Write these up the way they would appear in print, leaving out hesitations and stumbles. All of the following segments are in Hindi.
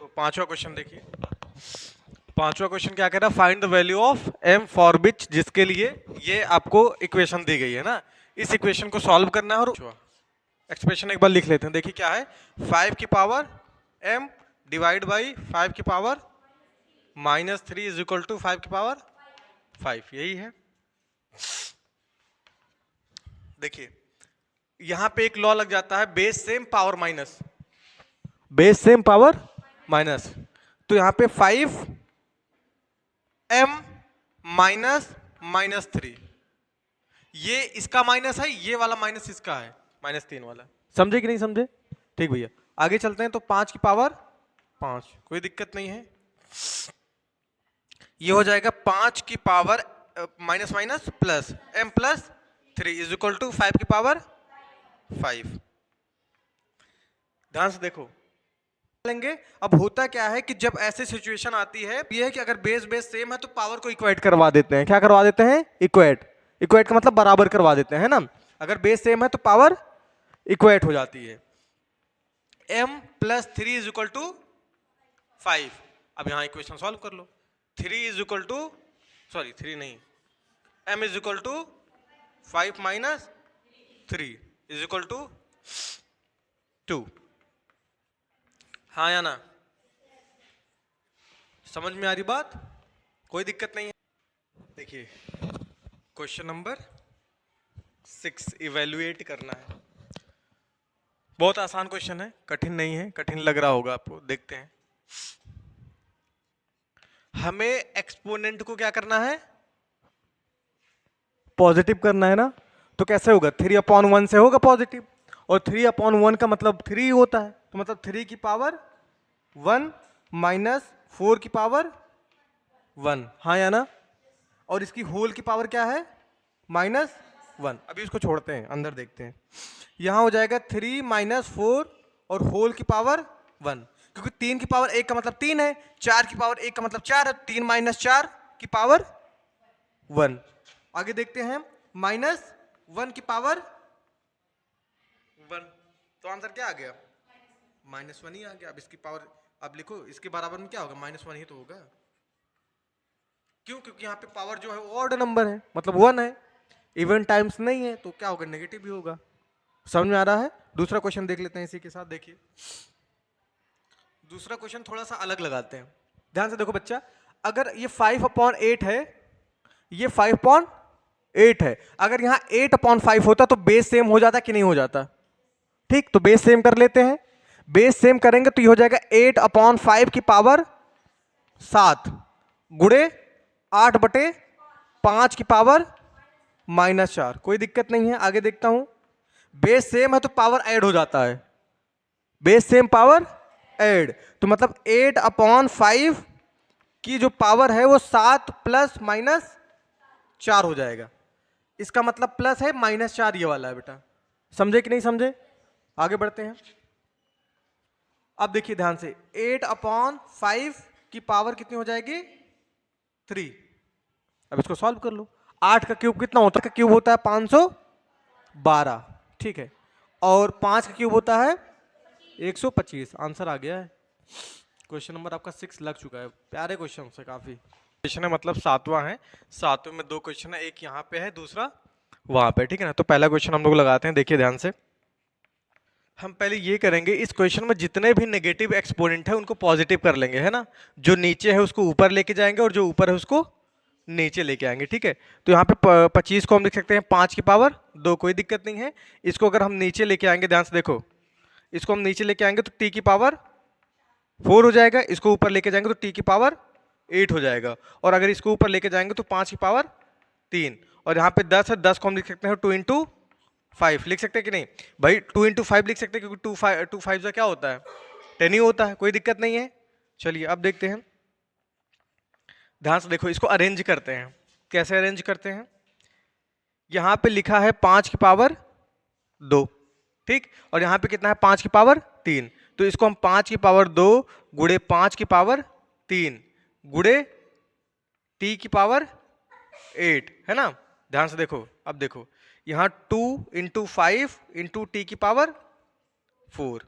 देखो पांचवा क्वेश्चन देखिए। पांचवा क्वेश्चन क्या कह रहा है, find the value of m for which, जिसके लिए ये आपको इक्वेशन दी गई है ना, इस इक्वेशन को सॉल्व करना है। और एक्सप्रेशन एक बार लिख लेते हैं। देखिए क्या है, 5 की पावर m डिवाइड बाई 5 की पावर -3 इज इक्वल टू 5 की पावर 5, यही है। देखिए यहां पे एक लॉ लग जाता है, base same power minus, base same power minus. तो यहां पे 5m -3, ये इसका माइनस है, ये वाला माइनस इसका है, -3 वाला। समझे कि नहीं समझे? ठीक भैया, आगे चलते हैं। तो 5 की पावर 5, कोई दिक्कत नहीं है। ये हो जाएगा 5 की power minus minus plus m+3 is equal to 5 की पावर 5। ध्यान से देखो लेंगे। अब होता क्या है कि जब ऐसी सिचुएशन आती है, ये है कि अगर बेस बेस सेम है तो पावर को इक्वेट करवा देते हैं। क्या करवा देते हैं? इक्वेट। इक्वेट का मतलब बराबर करवा देते हैं, है ना। अगर बेस सेम है तो पावर इक्वेट हो जाती है। m+3 is equal to 5। अब यहां इक्वेशन सॉल्व कर लो। 3 इज इक्वल टू, सॉरी 3 नहीं, m is equal to 5 - 3 is equal to 2। हाँ या ना? समझ में आ रही बात? कोई दिक्कत नहीं है। देखिए क्वेश्चन नंबर 6 इवेल्युएट करना है। बहुत आसान क्वेश्चन है, कठिन नहीं है। कठिन लग रहा होगा आपको, देखते हैं। हमें एक्सपोनेंट को क्या करना है? पॉजिटिव करना है ना। तो कैसे होगा? 3/1 से होगा पॉजिटिव, और 3/1 का मतलब 3 होता है। तो मतलब 3 की पावर 1 -4 की पावर 1, हाँ या ना। और इसकी होल की पावर क्या है? -1। अभी इसको छोड़ते हैं, अंदर देखते हैं। यहां हो जाएगा 3 - 4 और होल की पावर 1, क्योंकि 3 की पावर 1 का मतलब 3 है, 4 की पावर 1 का मतलब 4 है। 3 - 4 की पावर 1। आगे देखते हैं, -1 की पावर 1, तो आंसर क्या आ गया? -1 ही आ गया। अब इसकी पावर अब लिखो, इसके बराबर में क्या होगा? -1 ही तो होगा। क्यों? क्योंकि यहाँ पे पावर जो है वो ऑड नंबर है, मतलब 1 है, इवन टाइम्स नहीं है, तो क्या होगा? नेगेटिव ही होगा। समझ में आ रहा है? दूसरा क्वेश्चन देख लेते हैं इसी के साथ। देखिए दूसरा क्वेश्चन थोड़ा सा अलग लगाते हैं। ध्यान से देखो बच्चा, अगर ये 5/8 है, ये 5/8 है, अगर यहां 8/5 होता तो बेस सेम हो जाता कि नहीं हो जाता? ठीक, तो बेस सेम कर लेते हैं। बेस सेम करेंगे तो ये हो जाएगा 8/5 की पावर 7 गुणे 8/5 की पावर -4। कोई दिक्कत नहीं है, आगे देखता हूं। बेस सेम है तो पावर ऐड हो जाता है, बेस सेम पावर ऐड, तो मतलब 8/5 की जो पावर है वो 7 + -4 हो जाएगा। इसका मतलब प्लस है, -4 ये वाला है बेटा। समझे कि नहीं समझे? आगे बढ़ते हैं। अब देखिए ध्यान से, 8/5 की पावर कितनी हो जाएगी? 3। अब इसको सॉल्व कर लो। 8 का क्यूब कितना होता है? का क्यूब होता है 512, ठीक है। और 5 का क्यूब होता है 125। आंसर आ गया है। क्वेश्चन नंबर आपका 6 लग चुका है। प्यारे क्वेश्चन से काफी। क्वेश्चन है मतलब 7वां है। 7वें में 2 क्वेश्चन है, एक यहाँ पे है, दूसरा वहां पे, ठीक है ना। तो पहला क्वेश्चन हम लोग लगाते हैं। देखिए ध्यान से, हम पहले ये करेंगे, इस क्वेश्चन में जितने भी नेगेटिव एक्सपोनेंट है उनको पॉजिटिव कर लेंगे, है ना। जो नीचे है उसको ऊपर लेके जाएंगे और जो ऊपर है उसको नीचे लेके आएंगे, ठीक है। तो यहाँ पे 25 को हम लिख सकते हैं 5 की पावर 2, कोई दिक्कत नहीं है। इसको अगर हम नीचे लेके आएंगे, ध्यान से देखो, इसको हम नीचे लेके आएंगे तो t की पावर 4 हो जाएगा। इसको ऊपर लेके जाएंगे तो t की पावर 8 हो जाएगा। और अगर इसको ऊपर लेके जाएंगे तो 5 की पावर 3। और यहाँ पे 10 है, 10 को हम लिख सकते हैं 2 × 5 लिख सकते हैं कि नहीं भाई? 2 × 5 लिख सकते हैं, क्योंकि 2 5 का क्या होता है? 10 ही होता है। कोई दिक्कत नहीं है। चलिए अब देखते हैं। ध्यान से देखो, इसको अरेंज करते हैं। कैसे अरेंज करते हैं? यहां पे लिखा है 5 की पावर 2, ठीक, और यहां पे कितना है? 5 की पावर 3। तो इसको हम 5 की पावर 2 गुणे 5 की पावर 3 गुणे t की पावर 8, है ना। ध्यान से देखो, अब देखो यहां 2 × 5 × t की पावर 4।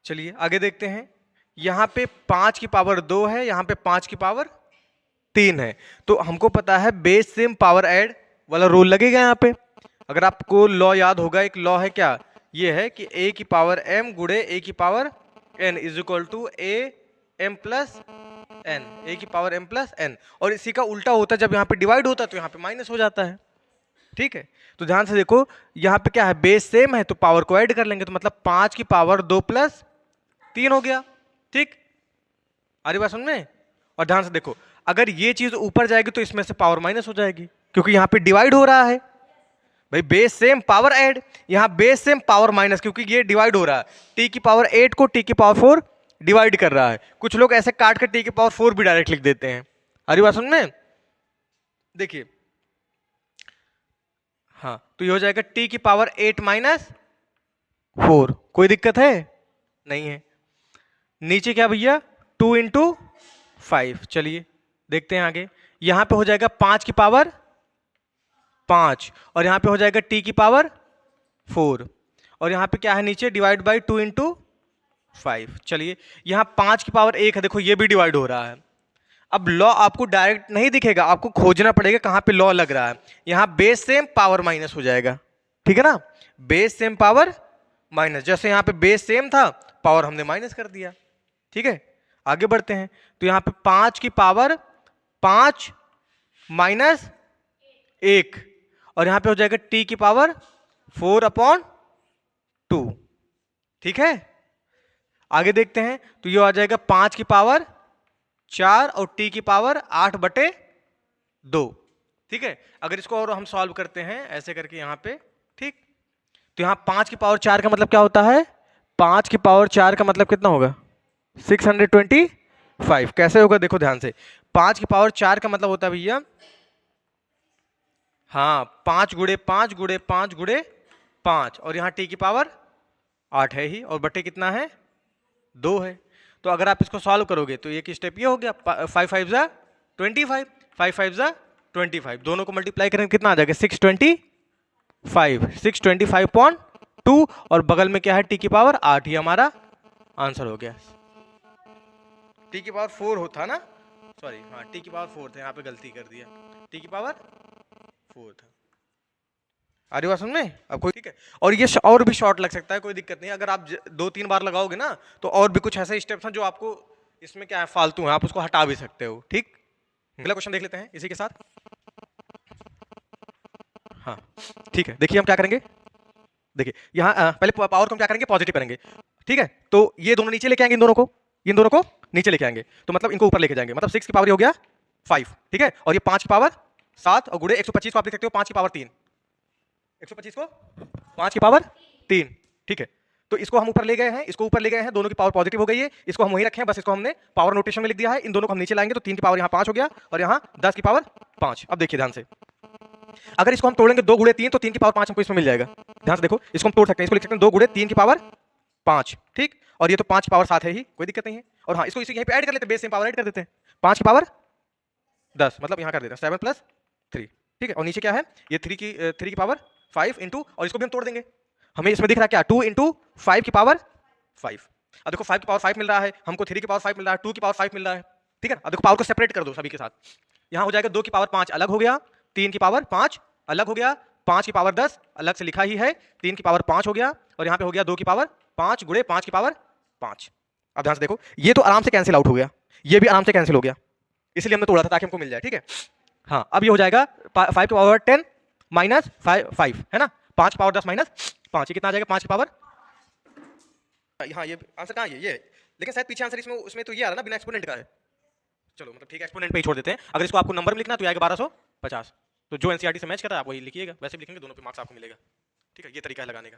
चलिए आगे देखते हैं। यहाँ पे 5 की पावर 2 है, यहाँ पे 5 की पावर 3 है। तो हमको पता है बेस सेम पावर ऐड वाला रूल लगेगा यहाँ पे। अगर आपको लॉ याद होगा, एक लॉ है क्या, ये है कि a की पावर m गुणे a की power n is equal to a m plus n, a की पावर m प्लस n। और इसी का उल्टा होता है, जब यहाँ पे डिवाइड होता है तो यहाँ पे माइनस हो जाता है। ठीक है, तो ध्यान से देखो, यहाँ पे क्या है, बेस सेम है तो पावर को ऐड कर लेंगे, तो मतलब 5 की पावर 2 प्लस 3 हो गया। ठीक, आ रही बात समझ में? और ध्यान से देखो, अगर ये चीज ऊपर जाएगी तो इसमें से पावर माइनस हो जाएगी, क्योंकि यहाँ पे डिवाइड हो रहा है। भाई बेस सेम पावर ऐड, यहाँ बेस सेम पावर माइनस, क्योंकि ये डिवाइड हो रहा है। टी की पावर 8 को टी की पावर 4 डिवाइड कर रहा है। कुछ लोग ऐसे काट कर टी की पावर 4 भी डायरेक्ट लिख देते हैं। आ रही बात समझ में? देखिए, हाँ, तो ये हो जाएगा टी की पावर 8 माइनस 4। कोई दिक्कत है? नहीं है। नीचे क्या भैया, 2 इंटू 5। चलिए देखते हैं आगे। यहां पे हो जाएगा 5 की पावर 5, और यहां पे हो जाएगा टी की पावर 4, और यहां पे क्या है नीचे, डिवाइड बाई 2 इंटू 5। चलिए, यहां 5 की पावर 1 है, देखो ये भी डिवाइड हो रहा है। अब लॉ आपको डायरेक्ट नहीं दिखेगा, आपको खोजना पड़ेगा कहां पे लॉ लग रहा है। यहां बेस सेम पावर माइनस हो जाएगा। ठीक है ना, बेस सेम पावर माइनस, जैसे यहां पे बेस सेम था, पावर हमने माइनस कर दिया। ठीक है, आगे बढ़ते हैं। तो यहां पे 5 की पावर 5 माइनस 1, और यहां पे हो जाएगा टी की पावर 4 अपॉन 2। ठीक है, आगे देखते हैं। तो ये आ जाएगा 5 की पावर 4 और टी की पावर 8/2। ठीक है, अगर इसको और हम सॉल्व करते हैं ऐसे करके यहां पे, ठीक, तो यहां 5 की पावर 4 का मतलब क्या होता है, 5 की पावर 4 का मतलब कितना होगा, 625। कैसे होगा देखो ध्यान से, 5 की पावर 4 का मतलब होता है भैया, हाँ, 5 गुणे 5 गुणे 5 गुणे 5, और यहां टी की पावर 8 है ही, और बटे कितना है, 2 है। तो अगर आप इसको सॉल्व करोगे तो एक स्टेप ये हो गया, 5 5 जा 25, 5 5 जा 25, दोनों को मल्टीप्लाई करेंगे कितना आ जाएगा, 625, 625/2, और बगल में क्या है, टी की पावर 8, ये हमारा आंसर हो गया। टी की पावर 4 होता ना, सॉरी, हाँ, टी की पावर 4 था, यहाँ पे गलती कर दिया, टी की पावर 4 था। आ रही बात समझ में अब कोई? ठीक है, और ये और भी शॉर्ट लग सकता है, कोई दिक्कत नहीं। अगर आप 2-3 बार लगाओगे ना, तो और भी कुछ ऐसे स्टेप्स हैं जो आपको इसमें क्या है, फालतू है, आप उसको हटा भी सकते हो। ठीक, अगला क्वेश्चन देख लेते हैं इसी के साथ। हाँ, ठीक है, देखिए हम क्या करेंगे। देखिए यहाँ पहले पावर को हम क्या करेंगे, पॉजिटिव करेंगे। ठीक है, तो ये दोनों नीचे लेके आएंगे, इन दोनों को नीचे लेके आएंगे, तो मतलब इनको ऊपर लेके जाएंगे, मतलब 6 की पावर हो गया 5। ठीक है, और ये 5 की पावर 7, और गुणे 125 को आप लिख सकते हो 5 की पावर 3, 125 को 5 की पावर 3। ठीक है, तो इसको हम ऊपर ले गए हैं, इसको ऊपर ले गए हैं, दोनों की पावर पॉजिटिव हो गई है, इसको हम वहीं रखे हैं, बस इसको हमने पावर नोटेशन में लिख दिया है। इन दोनों को हम नीचे लाएंगे तो 3 की पावर यहाँ 5 हो गया, और यहाँ 10 की पावर 5। अब देखिए ध्यान से, अगर इसको हम तोड़ेंगे 2 गुणे 3, तो 3 की पावर 5 हमको इसमें मिल जाएगा। ध्यान से देखो, इसको हम तोड़ सकते हैं, इसको लिख सकते हैं 2 गुणे 3 की पावर 5। ठीक, और ये तो 5 की पावर 7 है ही, कोई दिक्कत नहीं है। और हाँ, इसको यहीं पे ऐड कर लेते हैं, बेस सेम पावर ऐड कर देते हैं, 5 की पावर 10, मतलब यहाँ कर देते हैं 7 + 3। ठीक है, और नीचे क्या है, ये 3 की पावर 5 इंटू, और इसको भी हम तोड़ देंगे, हमें इसमें दिख रहा है क्या, 2 इंटू 5 की पावर 5। अब देखो 5 की पावर 5 मिल रहा है हमको, 3 की पावर 5 मिल रहा है, 2 की पावर 5 मिल रहा है। ठीक है, अब देखो पावर को सेपरेट कर दो सभी के साथ, यहाँ हो जाएगा 2 की पावर 5 अलग हो गया, 3 की पावर 5 अलग हो गया, 5 की पावर 10 अलग से लिखा ही है, 3 की पावर 5 हो गया, और यहाँ पे हो गया 2 की पावर 5 गुणे 5 की पावर 5। अब ध्यान से देखो, ये तो आराम से कैंसिल आउट हो गया, ये भी आराम से कैंसिल हो गया, इसलिए हमने तोड़ा था ताकि हमको मिल जाए। ठीक है, हाँ, अब ये हो जाएगा 5 की पावर 10 माइनस 5 है ना, 5 की पावर 10 माइनस 5, ये कितना आ जाएगा, 5 की पावर, हाँ, ये आंसर कहाँ है, ये, लेकिन शायद पीछे आंसर उसमें तो ये आ रहा है ना, बिना एक्सपोनेंट का है। चलो, मतलब ठीक है, एक्सपोनेंट पे ही छोड़ देते हैं। अगर इसको आपको नंबर में लिखना तो आएगा 1250, तो जो एनसीईआरटी से मैच कर रहा है आप वही लिखिएगा, वैसे भी लिखेंगे, दोनों पे मार्क्स आपको मिलेगा। ठीक है, ये तरीका है लगाने का।